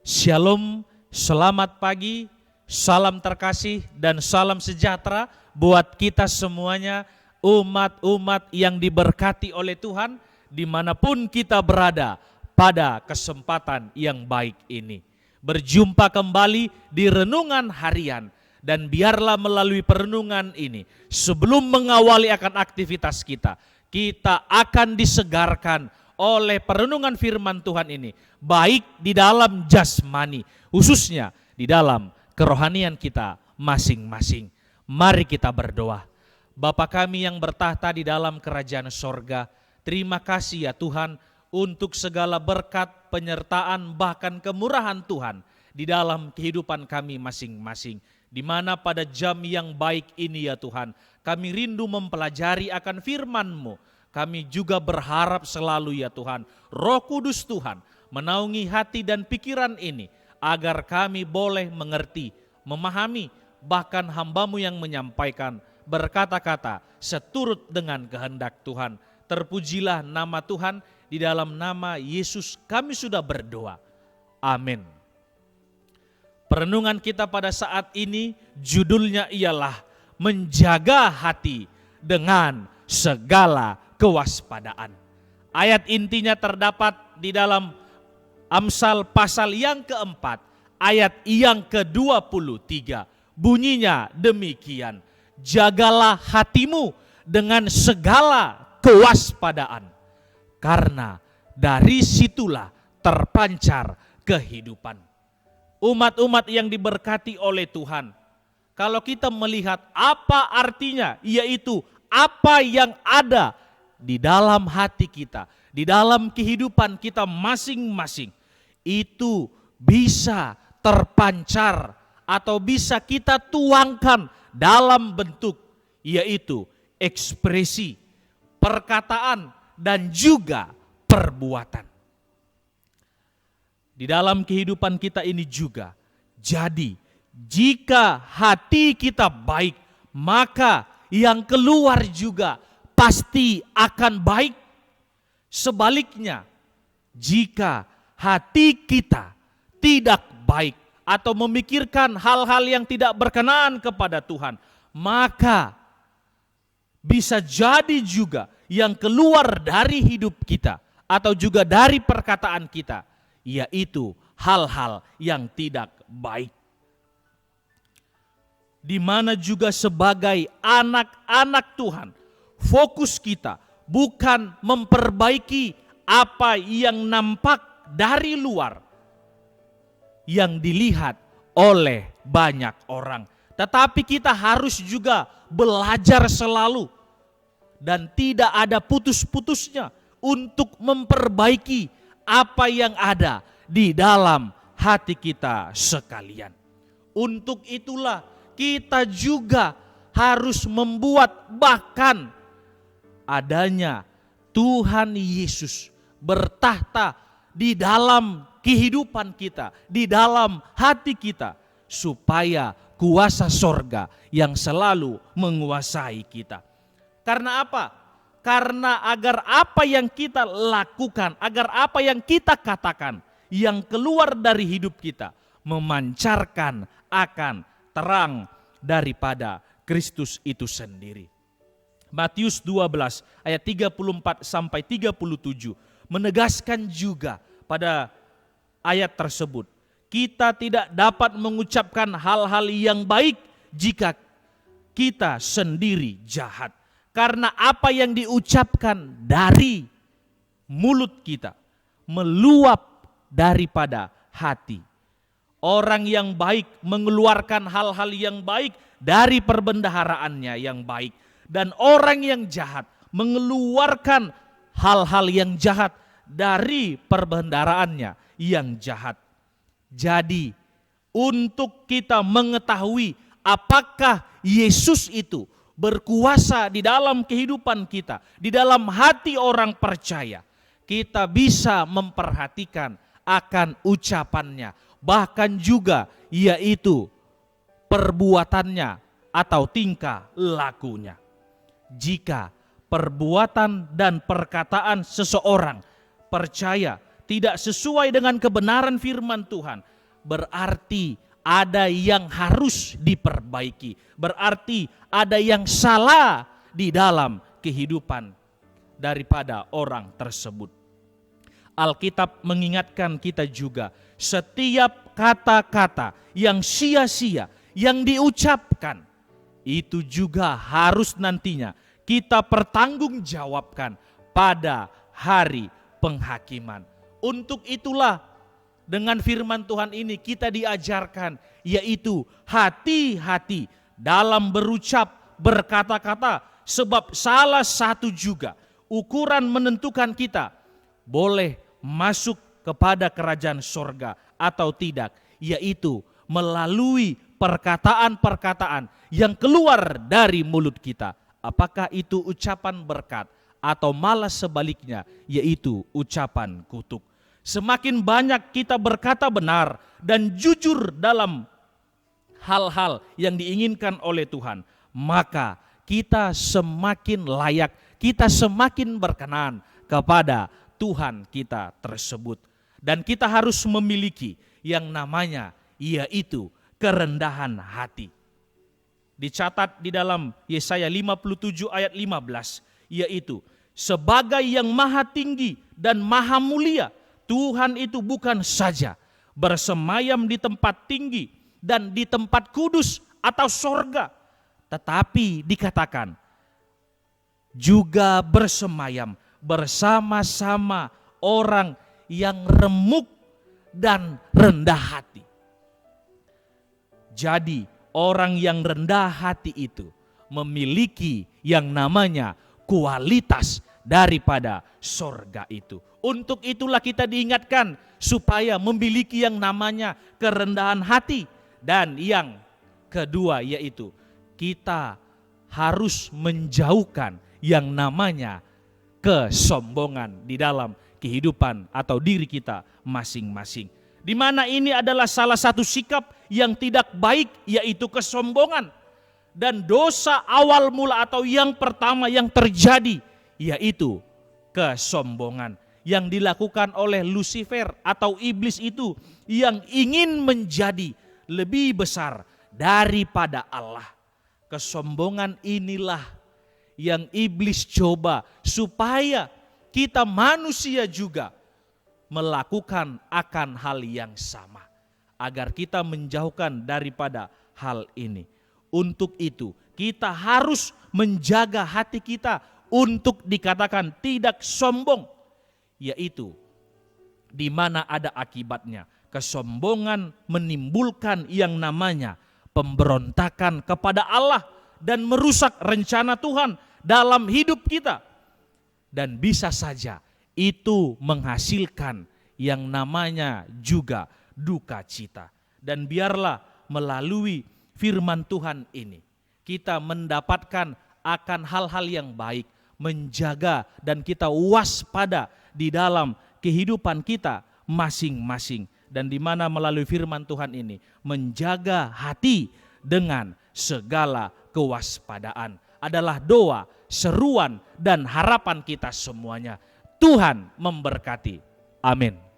Shalom, selamat pagi, salam terkasih dan salam sejahtera buat kita semuanya, umat-umat yang diberkati oleh Tuhan dimanapun kita berada pada kesempatan yang baik ini. Berjumpa kembali di renungan harian, dan biarlah melalui perenungan ini sebelum mengawali akan aktivitas kita akan disegarkan oleh perenungan firman Tuhan ini, baik di dalam jasmani, khususnya di dalam kerohanian kita masing-masing. Mari kita berdoa. Bapa kami yang bertahta di dalam kerajaan sorga, terima kasih ya Tuhan untuk segala berkat, penyertaan, bahkan kemurahan Tuhan di dalam kehidupan kami masing-masing. Di mana pada jam yang baik ini ya Tuhan, kami rindu mempelajari akan firman-Mu. Kami juga berharap selalu ya Tuhan, Roh Kudus Tuhan menaungi hati dan pikiran ini, agar kami boleh mengerti, memahami, bahkan hamba-Mu yang menyampaikan berkata-kata seturut dengan kehendak Tuhan. Terpujilah nama Tuhan, di dalam nama Yesus kami sudah berdoa. Amin. Perenungan kita pada saat ini judulnya ialah menjaga hati dengan segala kewaspadaan. Ayat intinya terdapat di dalam Amsal pasal yang keempat, ayat yang ke-23. Bunyinya demikian, jagalah hatimu dengan segala kewaspadaan, karena dari situlah terpancar kehidupan. Umat-umat yang diberkati oleh Tuhan, kalau kita melihat apa artinya, yaitu apa yang ada di dalam hati kita, di dalam kehidupan kita masing-masing, itu bisa terpancar atau bisa kita tuangkan dalam bentuk, yaitu ekspresi, perkataan, dan juga perbuatan. Di dalam kehidupan kita ini juga, jadi jika hati kita baik, maka yang keluar juga pasti akan baik. Sebaliknya, jika hati kita tidak baik atau memikirkan hal-hal yang tidak berkenan kepada Tuhan, maka bisa jadi juga yang keluar dari hidup kita atau juga dari perkataan kita, yaitu hal-hal yang tidak baik. Di mana juga sebagai anak-anak Tuhan, fokus kita bukan memperbaiki apa yang nampak dari luar, yang dilihat oleh banyak orang. Tetapi kita harus juga belajar selalu dan tidak ada putus-putusnya untuk memperbaiki apa yang ada di dalam hati kita sekalian. Untuk itulah kita juga harus membuat bahkan adanya Tuhan Yesus bertahta di dalam kehidupan kita, di dalam hati kita, supaya kuasa sorga yang selalu menguasai kita. Karena apa? Karena agar apa yang kita lakukan, agar apa yang kita katakan, yang keluar dari hidup kita, memancarkan akan terang daripada Kristus itu sendiri. Matius 12 ayat 34 sampai 37 menegaskan juga pada ayat tersebut, kita tidak dapat mengucapkan hal-hal yang baik jika kita sendiri jahat. Karena apa yang diucapkan dari mulut kita meluap daripada hati. Orang yang baik mengeluarkan hal-hal yang baik dari perbendaharaannya yang baik. Dan orang yang jahat mengeluarkan hal-hal yang jahat dari perbendaharaannya yang jahat. Jadi untuk kita mengetahui apakah Yesus itu berkuasa di dalam kehidupan kita, di dalam hati orang percaya, kita bisa memperhatikan akan ucapannya, bahkan juga yaitu perbuatannya atau tingkah lakunya. Jika perbuatan dan perkataan seseorang percaya tidak sesuai dengan kebenaran firman Tuhan, berarti ada yang harus diperbaiki. Berarti ada yang salah di dalam kehidupan daripada orang tersebut. Alkitab mengingatkan kita juga, setiap kata-kata yang sia-sia yang diucapkan itu juga harus nantinya kita pertanggungjawabkan pada hari penghakiman. Untuk itulah dengan firman Tuhan ini kita diajarkan, yaitu hati-hati dalam berucap, berkata-kata, sebab salah satu juga ukuran menentukan kita boleh masuk kepada kerajaan sorga atau tidak, yaitu melalui perkataan-perkataan yang keluar dari mulut kita. Apakah itu ucapan berkat atau malah sebaliknya, yaitu ucapan kutuk. Semakin banyak kita berkata benar dan jujur dalam hal-hal yang diinginkan oleh Tuhan, maka kita semakin layak, kita semakin berkenan kepada Tuhan kita tersebut. Dan kita harus memiliki yang namanya yaitu kerendahan hati. Dicatat di dalam Yesaya 57 ayat 15, yaitu sebagai yang maha tinggi dan maha mulia, Tuhan itu bukan saja bersemayam di tempat tinggi dan di tempat kudus atau sorga, tetapi dikatakan juga bersemayam bersama-sama orang yang remuk dan rendah hati. Jadi orang yang rendah hati itu memiliki yang namanya kualitas daripada sorga itu. Untuk itulah kita diingatkan supaya memiliki yang namanya kerendahan hati. Dan yang kedua yaitu kita harus menjauhkan yang namanya kesombongan di dalam kehidupan atau diri kita masing-masing. Di mana ini adalah salah satu sikap yang tidak baik, yaitu kesombongan. Dan dosa awal mula atau yang pertama yang terjadi yaitu kesombongan yang dilakukan oleh Lucifer atau iblis itu, yang ingin menjadi lebih besar daripada Allah. Kesombongan inilah yang iblis coba supaya kita manusia juga melakukan akan hal yang sama, agar kita menjauhkan daripada hal ini. Untuk itu kita harus menjaga hati kita untuk dikatakan tidak sombong, yaitu di mana ada akibatnya. Kesombongan menimbulkan yang namanya pemberontakan kepada Allah dan merusak rencana Tuhan dalam hidup kita. Dan bisa saja itu menghasilkan yang namanya juga duka cita. Dan biarlah melalui firman Tuhan ini kita mendapatkan akan hal-hal yang baik, menjaga dan kita waspada di dalam kehidupan kita masing-masing. Dan di mana melalui firman Tuhan ini menjaga hati dengan segala kewaspadaan adalah doa, seruan dan harapan kita semuanya. Tuhan memberkati. Amin.